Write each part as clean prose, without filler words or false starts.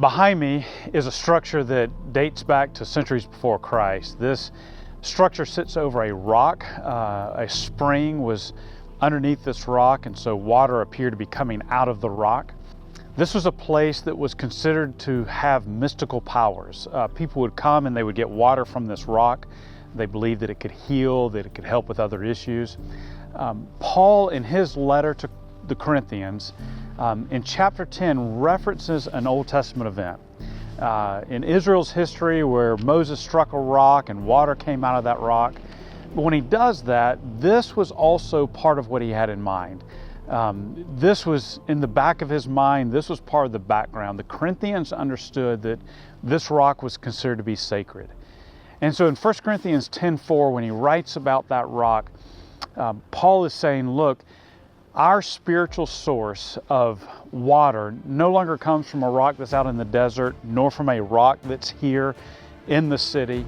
Behind me is a structure that dates back to centuries before Christ. This structure sits over a rock. A spring was underneath this rock, and so water appeared to be coming out of the rock. This was a place that was considered to have mystical powers. People would come and they would get water from this rock. They believed that it could heal, that it could help with other issues. Paul, in his letter to the Corinthians, in chapter 10, references an Old Testament event. In Israel's history, where Moses struck a rock and water came out of that rock. But when he does that, this was also part of what he had in mind. This was in the back of his mind. This was part of the background. The Corinthians understood that this rock was considered to be sacred. And so in 1 Corinthians 10:4, when he writes about that rock, Paul is saying, look, our spiritual source of water no longer comes from a rock that's out in the desert, nor from a rock that's here in the city.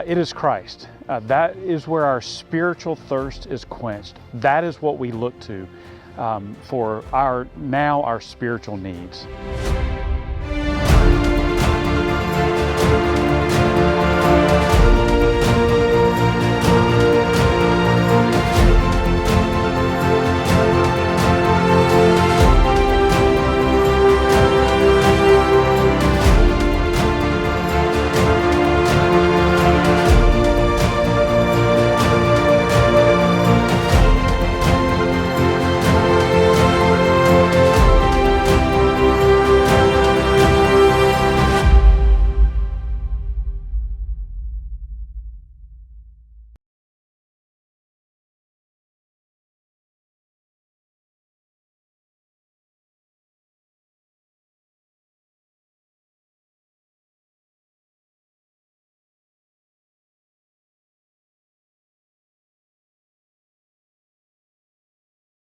It is Christ. That is where our spiritual thirst is quenched. That is what we look to for our spiritual needs.